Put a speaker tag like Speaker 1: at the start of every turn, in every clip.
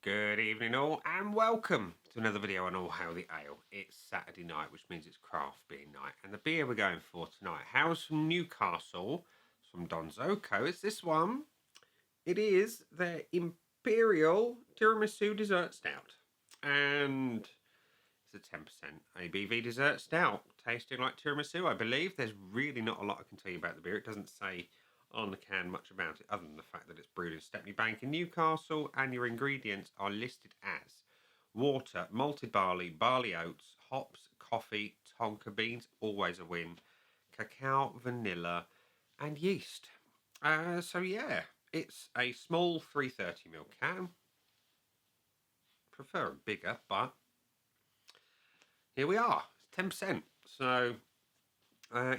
Speaker 1: Good evening all and welcome to another video on All Hail the Ale. It's Saturday night, which means it's craft beer night, and the beer we're going for tonight hails from Newcastle. It's from Donzoko. It's this one. It is their Imperial Tiramisu Dessert Stout, and it's a 10% ABV dessert stout, tasting like tiramisu, I believe. There's really not a lot I can tell you about the beer. It doesn't say on the can much about it other than the fact that it's brewed in Stepney Bank in Newcastle, and your ingredients are listed as water, malted barley, barley oats, hops, coffee, tonka beans, always a win, cacao, vanilla, and yeast. So yeah, it's a small 330ml can. Prefer a bigger, but here we are. It's 10%. So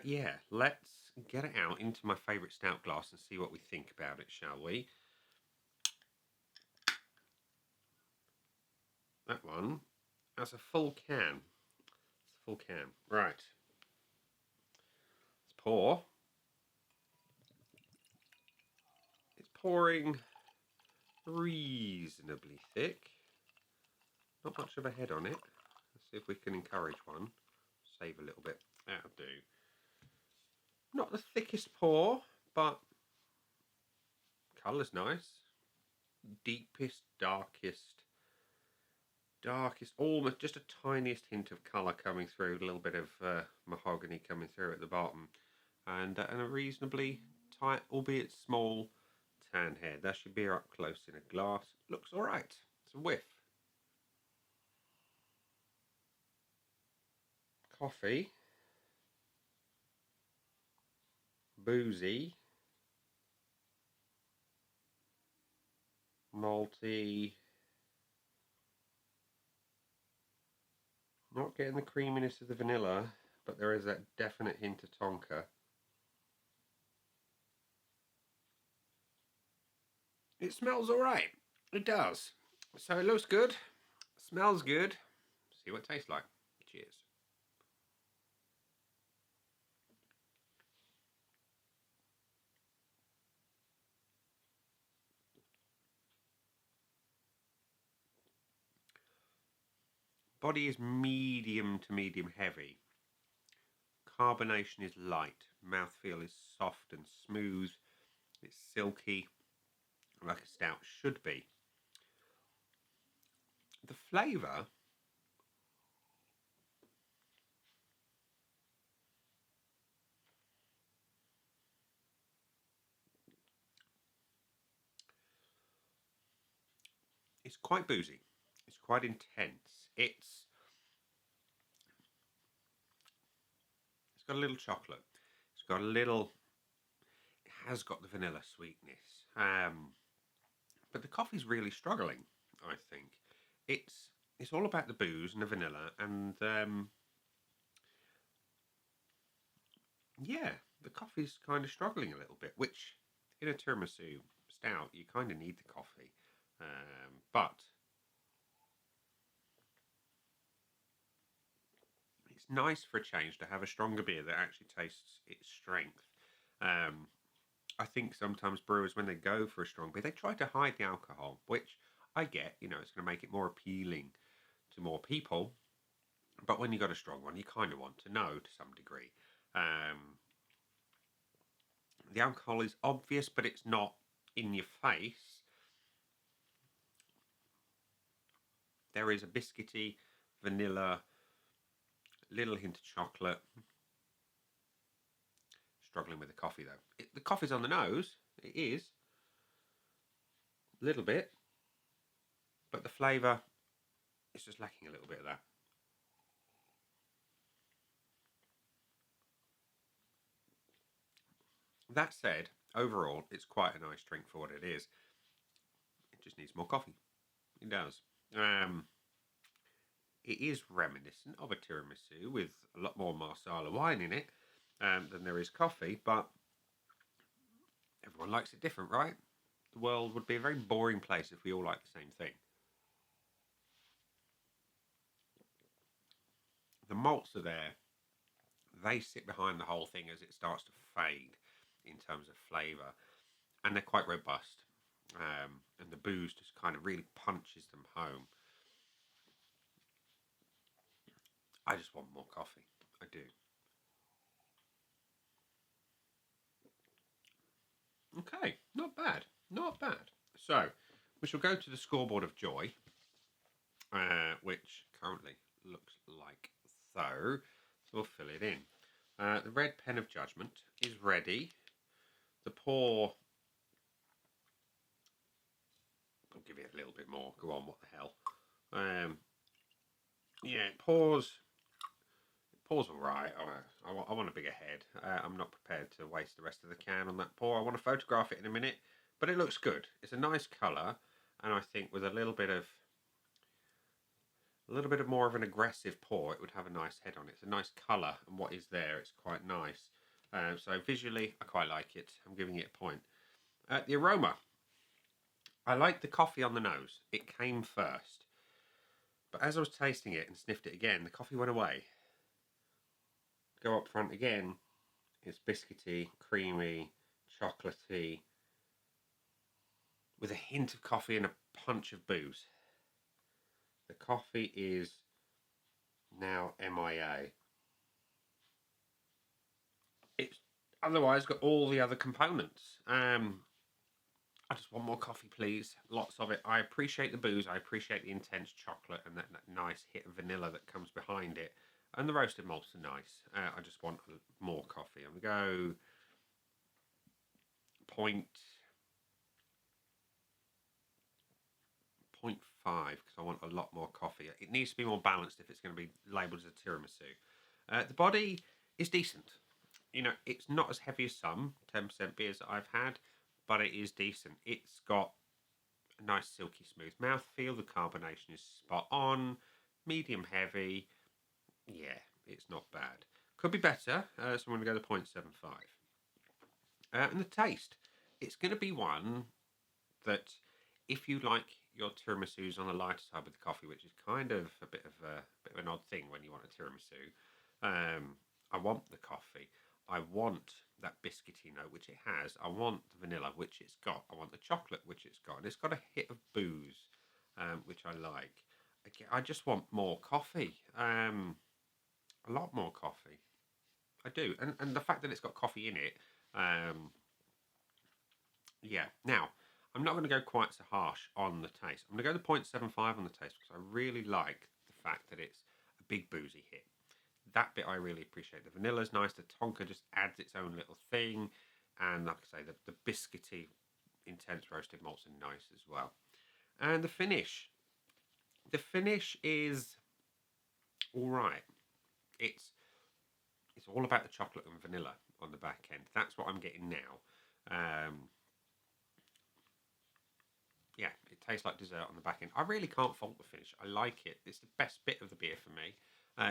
Speaker 1: yeah, let's get it out into my favourite stout glass and see what we think about it, shall we? That one has a full can. It's a full can. Right. Let's pour. It's pouring reasonably thick. Not much of a head on it. Let's see if we can encourage one. Save a little bit. That'll do. Not the thickest pour, but colour's nice. Deepest, darkest, almost just a tiniest hint of colour coming through, a little bit of mahogany coming through at the bottom, and a reasonably tight, albeit small, tan head. That's your beer up close in a glass. Looks alright. It's a whiff. Coffee. Boozy. Malty. Not getting the creaminess of the vanilla, but there is that definite hint of tonka. It smells alright. It does. So it looks good. Smells good. See what it tastes like. Cheers. Body is medium to medium heavy. Carbonation is light. Mouthfeel is soft and smooth. It's silky, like a stout should be. The flavour is quite boozy. It's quite intense. It's got a little chocolate. It's got a little. It has got the vanilla sweetness. But the coffee's really struggling. I think it's all about the booze and the vanilla, and yeah, the coffee's kind of struggling a little bit. Which in a tiramisu stout, you kind of need the coffee, but it's nice for a change to have a stronger beer that actually tastes its strength. I think sometimes brewers, when they go for a strong beer, they try to hide the alcohol, which I get. It's going to make it more appealing to more people. But when you got a strong one, you kind of want to know to some degree. The alcohol is obvious, but it's not in your face. There is a biscuity, vanilla, little hint of chocolate. Struggling with the coffee though. The coffee's on the nose. It is. A little bit. But the flavour is just lacking a little bit of that. That said, overall, it's quite a nice drink for what it is. It just needs more coffee. It does. It is reminiscent of a tiramisu with a lot more Marsala wine in it than there is coffee, but everyone likes it different, right? The world would be a very boring place if we all liked the same thing. The malts are there. They sit behind the whole thing as it starts to fade in terms of flavour, and they're quite robust. and the booze just kind of really punches them home. I just want more coffee. I do. Okay, not bad. Not bad. So, we shall go to the scoreboard of joy, which currently looks like so. So we'll fill it in. The red pen of judgment is ready. The pour. I'll give it a little bit more. Go on, what the hell? Yeah, it pours. Pours all right. I want a bigger head. I'm not prepared to waste the rest of the can on that pour. I want to photograph it in a minute, but it looks good. It's a nice colour, and I think with a little bit of more of an aggressive pour, it would have a nice head on it. It's a nice colour, and what is there, it's quite nice. So visually, I quite like it. I'm giving it a point. The aroma. I like the coffee on the nose. It came first. But as I was tasting it and sniffed it again, the coffee went away. Go up front again. It's biscuity, creamy, chocolatey, with a hint of coffee and a punch of booze. The coffee is now MIA. It's otherwise got all the other components. I just want more coffee, please. Lots of it. I appreciate the booze. I appreciate the intense chocolate and that nice hit of vanilla that comes behind it. And the roasted malts are nice. I just want more coffee. I'm going to go 0.5 because I want a lot more coffee. It needs to be more balanced if it's going to be labelled as a tiramisu. The body is decent. You know, it's not as heavy as some 10% beers that I've had, but it is decent. It's got a nice silky smooth mouthfeel. The carbonation is spot on. Medium heavy. Yeah, it's not bad. Could be better, so I'm going to go to 0.75. And the taste. It's going to be one that, if you like your tiramisus on the lighter side with the coffee, which is kind of a bit of an odd thing when you want a tiramisu, I want the coffee. I want that biscuity note, which it has. I want the vanilla, which it's got. I want the chocolate, which it's got. And it's got a hit of booze, which I like. I just want more coffee. A lot more coffee. I do. And the fact that it's got coffee in it, yeah. Now, I'm not going to go quite so harsh on the taste. I'm going to go to 0.75 on the taste because I really like the fact that it's a big boozy hit. That bit I really appreciate. The vanilla's nice. The tonka just adds its own little thing. And like I say, the biscuity, intense roasted malts are nice as well. And the finish. The finish is all right. It's all about the chocolate and vanilla on the back end. That's what I'm getting now. Yeah, it tastes like dessert on the back end. I really can't fault the finish. I like it. It's the best bit of the beer for me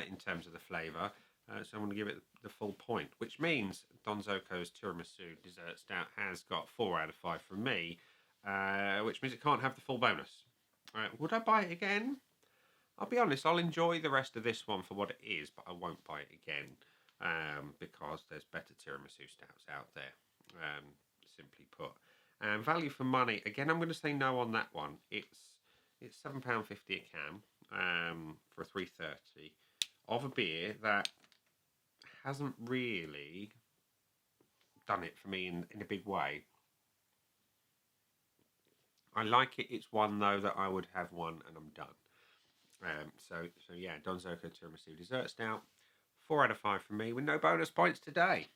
Speaker 1: in terms of the flavour. So I'm going to give it the full point, which means Donzoko's Tiramisu Dessert Stout has got 4 out of 5 from me, which means it can't have the full bonus. Would I buy it again? I'll be honest, I'll enjoy the rest of this one for what it is, but I won't buy it again because there's better tiramisu stouts out there, simply put. Value for money, again, I'm going to say no on that one. It's £7.50 a can for a 330 of a beer that hasn't really done it for me in a big way. I like it. It's one, though, that I would have one and I'm done. So yeah, Donzoko Tiramisu Dessert Stout, 4 out of 5 from me with no bonus points today.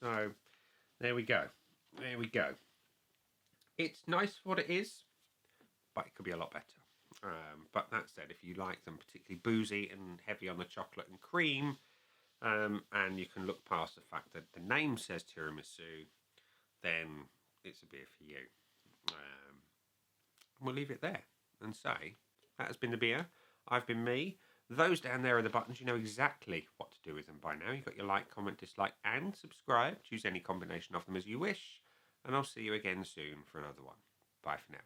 Speaker 1: So there we go. There we go. It's nice for what it is, but it could be a lot better. But that said, if you like them particularly boozy and heavy on the chocolate and cream, and you can look past the fact that the name says tiramisu, then it's a beer for you. We'll leave it there and say that has been the beer. I've been me. Those down there are the buttons. You know exactly what to do with them by now. You've got your like, comment, dislike, and subscribe. Choose any combination of them as you wish. And I'll see you again soon for another one. Bye for now.